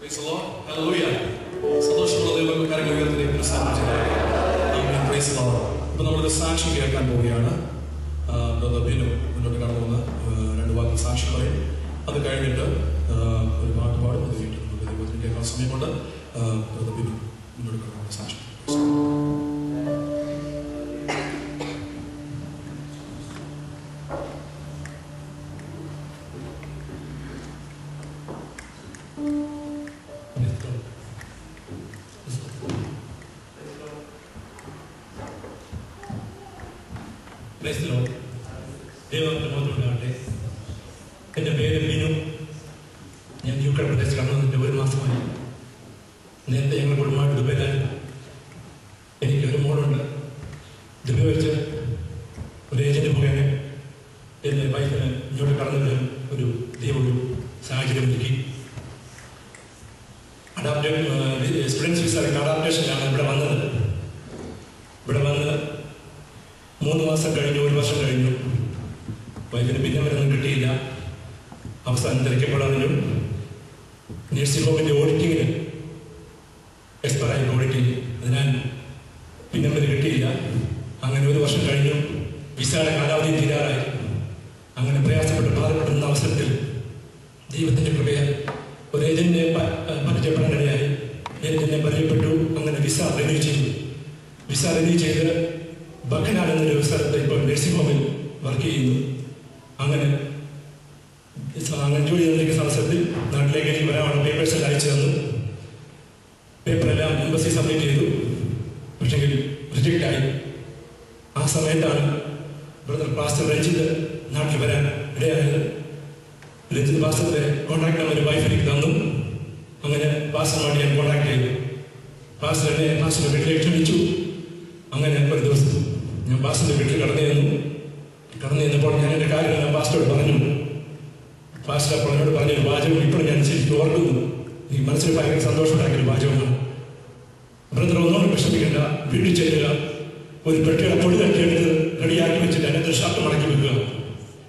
Praise the Lord. Hallelujah. സന്തോഷമുള്ള ദൈവകാര്യങ്ങൾ ഉയർത്തി praise the Lord. ഇപ്പൊ നമ്മളൊരു സാക്ഷ്യം കേൾക്കാൻ പോവുകയാണ്. ബിനു മുന്നോട്ട് കടന്നു വന്ന് രണ്ട് വാക്ക് സാക്ഷ്യം പറയും. അത് കഴിഞ്ഞിട്ട് ഒരു പാട്ട് പാടും. അത് കഴിഞ്ഞിട്ട് നമുക്ക് ദൈവത്തിന് കേൾക്കാൻ സമയമുണ്ട്. ബിനു മുന്നോട്ട് കടന്നു വന്ന സാക്ഷ്യം. ദൈവത്തെ എൻ്റെ പേര് ബിനു. ഞാൻ യുക്രൈൻ പ്രദേശത്ത് കടന്നു വന്നിട്ട് 1 മാസമായി. നേരത്തെ ഞങ്ങൾ കുടുംബമായിട്ട് ദുബൈയിലായിരുന്നു. എനിക്കൊരു മോളുണ്ട്. ദുബൈ വെച്ച് ഒരു ഏജന്റ് മുഖേന എൻ്റെ വൈഫിന് ഇങ്ങോട്ട് കടന്നു വരാൻ ഒരു സാഹചര്യം ഒരുക്കി. സ്റ്റുഡൻസ് വിസയുടെ അഡാപ്റ്റേഷനിലാണ് ഇവിടെ വന്നത്. ഇവിടെ വന്ന് 3 മാസം കഴിഞ്ഞു, 1 വർഷം കഴിഞ്ഞു. വൈഫിന് പിന്നെ അവരൊന്നും കിട്ടിയില്ല. അവസാനം തിരക്കപ്പെടാനും നഴ്സിംഗ് ഹോമിൻ്റെ ഓഡിറ്റിങ്ങിന് എക്സ്പയറായി ഓഡിറ്റിങ്, അതിനാൽ പിന്നെ അവർ കിട്ടിയില്ല. അങ്ങനെ 1 വർഷം കഴിഞ്ഞു. വിസയുടെ കാലാവധി തീരാറായി. അങ്ങനെ പ്രയാസപ്പെട്ട് ബാധപ്പെടുന്ന അവസരത്തിൽ ദൈവത്തിൻ്റെ കൃപയാൽ ഒരു ഏജന്റിനെ പരിചയപ്പെടാനിടയായി. ഏജന്റിനെ പരിചയപ്പെട്ടു. അങ്ങനെ വിസ റിന്യൂ ചെയ്ത് ബക്കനാട് എന്നൊരു സ്ഥലത്ത് ഇപ്പോൾ നഴ്സിംഗ് ഹോമിൽ വർക്ക് ചെയ്യുന്നു. അങ്ങനെ ജോലി ചെയ്തിരിക്കുന്ന അവസരത്തിൽ നാട്ടിലേക്ക് എനിക്ക് വരാനുള്ള പേപ്പേഴ്സ് എല്ലാം അയച്ചു തന്നു. പേപ്പറെല്ലാം എംബസി സബ്മിറ്റ് ചെയ്തു. പക്ഷെങ്കിൽ റിജക്റ്റായി. ആ സമയത്താണ് ബ്രദർ പാസ്റ്റർ രഞ്ജിത്ത് നാട്ടിൽ വരാൻ ഇടയായത്. രഞ്ജിത്ത് പാസ്റ്ററിന്റെ കോൺടാക്ട് നമ്പർ വൈഫ് എനിക്ക് തന്നു. അങ്ങനെ പാസ്റ്ററുമായിട്ട് ഞാൻ കോൺടാക്ട് ചെയ്തു. പാസ്റ്ററിന്റെ വീട്ടിലേക്ക് ക്ഷണിച്ചു. അങ്ങനെ ഒരു ദിവസം ഞാൻ പാസ്റ്ററിന്റെ വീട്ടിൽ കടന്നു ചെന്നപ്പോൾ ഞാൻ എൻ്റെ കാര്യങ്ങൾ പാസ്റ്ററോട് പറഞ്ഞു. പാസ്റ്റർ അപ്പോൾ എന്നോട് പറഞ്ഞൊരു വാചകം ഇപ്പോഴും ഞാൻ ശരിക്കും ഓർക്കുന്നു. ഈ മനസ്സിൽ ഭയങ്കര സന്തോഷമുണ്ടാക്കിയൊരു വാചകമാണ്. ബ്രദർ ഒന്നുകൊണ്ട് വിഷമിക്കേണ്ട, വീട്ടിൽ ചെല്ലുക, ഒരു പെട്ടിയുടെ പൊടി തട്ടിയെടുത്ത് റെഡിയാക്കി വെച്ചിട്ട് അതിനകത്ത് ഷർട്ട് മടക്കി വെക്കുക,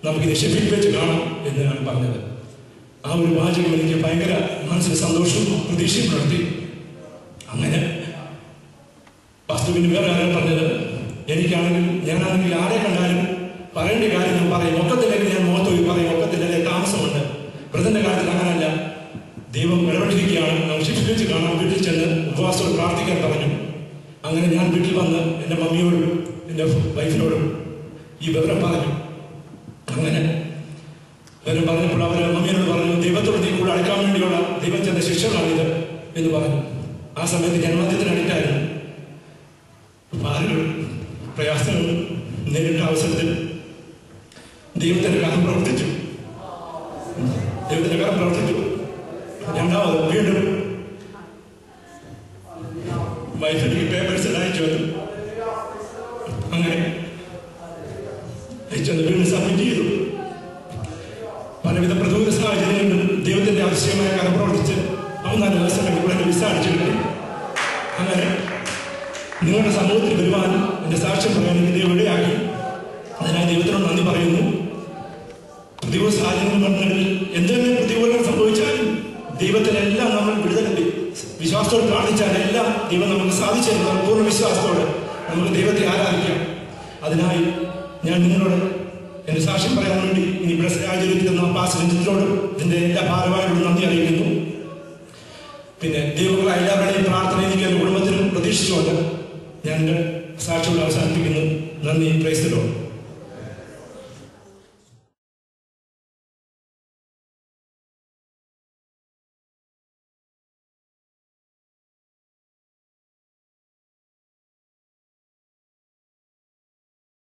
നമുക്കിത് ഷെഫിൽ വെച്ച് കാണാം എന്നാണ് പറഞ്ഞത്. ആ ഒരു വാചകം എനിക്ക് ഭയങ്കര മനസ്സിൽ സന്തോഷവും പ്രതീക്ഷയും പുലർത്തി. അങ്ങനെ പാസ്റ്റർ പിന്നെ വേറെ ആരും പറഞ്ഞത്, ഞാനാണെങ്കിൽ ആരെ കണ്ടാലും പറയേണ്ട കാര്യം ഞാൻ പറയും. ഒക്കത്തില്ലെങ്കിൽ ഞാൻ മുഖത്തോയി പറയും. ഒക്കത്തിൻ്റെ താമസമുണ്ട്. ബ്രദറിന്റെ കാര്യത്തിൽ അങ്ങനല്ല. ദൈവം ഇടപെട്ടിരിക്കുകയാണ്. നമുക്ക് ഷിഫ്റ്റ് വെച്ച് കാണാം. വീട്ടിൽ ചെന്ന് ഉപവാസത്തോട് പ്രാർത്ഥിക്കാൻ പറഞ്ഞു. അങ്ങനെ ഞാൻ വീട്ടിൽ വന്ന് എൻ്റെ മമ്മിയോടും എൻ്റെ വൈഫിനോടും ഈ വിവരം പറഞ്ഞു. അങ്ങനെ വിവരം പറഞ്ഞപ്പോൾ അവർ മമ്മിയോട് പറഞ്ഞു, ദൈവത്തോട് നീ കൂടെ അടുക്കാൻ വേണ്ടിയുള്ള ദൈവത്തിൻ്റെ ശിക്ഷകളാണിത് എന്ന് പറഞ്ഞു. ആ സമയത്ത് ജന്മദിനത്തിന് അടുത്തായിരുന്നു. ആരും പ്രയാസങ്ങൾ നേരിട്ട അവസരത്തിൽ ദൈവത്തിൻ്റെ കരം പ്രവർത്തിച്ചു. രണ്ടാമത് വീണ്ടും വൈഫിന് പേപ്പേഴ്സ് എല്ലാം അയച്ചു വന്നു. അങ്ങനെ അയച്ചു വീണ്ടും സബ്മിറ്റ് ചെയ്തു. പലവിധ പ്രതികൂല സാഹചര്യങ്ങളിലും ദൈവത്തിന്റെ ആവശ്യമായ കരം പ്രവർത്തിച്ച് 4 ദിവസം ഇവിടെ വിസ അടിച്ചു കിട്ടി. അങ്ങനെ നിങ്ങളുടെ സമൂഹത്തിൽ വരുവാൻ എൻ്റെ സാക്ഷ്യം പറയാൻ എനിക്ക് ദൈവം ഇടയാക്കി. അതിനായി ദൈവത്തിനോട് നന്ദി പറയുന്നു. പ്രതികൂല സാഹചര്യങ്ങളിൽ എന്തെങ്കിലും പ്രതികൂലങ്ങൾ സംഭവിച്ചാലും ദൈവത്തിനെല്ലാം നമ്മൾ വിടുതലെത്തി വിശ്വാസത്തോട് പ്രാർത്ഥിച്ചാലെല്ലാം ദൈവം നമുക്ക് സാധിച്ചു തരുന്ന പൂർണ്ണ വിശ്വാസത്തോടെ നമുക്ക് ദൈവത്തെ ആരാധിക്കാം. അതിനായി ഞാൻ നിങ്ങളോട് എൻ്റെ സാക്ഷ്യം പറയാൻ വേണ്ടി ഇനി ഇവിടെ സാഹചര്യത്തിലെന്ന പാസ്റ്ററിനോടും ഇതിൻ്റെ എല്ലാ ഭാരവാഹികളോടും നന്ദി അറിയിക്കുന്നു. പിന്നെ ദൈവങ്ങളെ എല്ലാവരുടെയും പ്രാർത്ഥന എനിക്ക് എൻ്റെ കുടുംബത്തിനും പ്രതീക്ഷിച്ചുകൊണ്ട് ഞാൻ എൻ്റെ സാക്ഷിയോട് അവസാനിപ്പിക്കുന്നു. നന്ദി. Praise the Lord.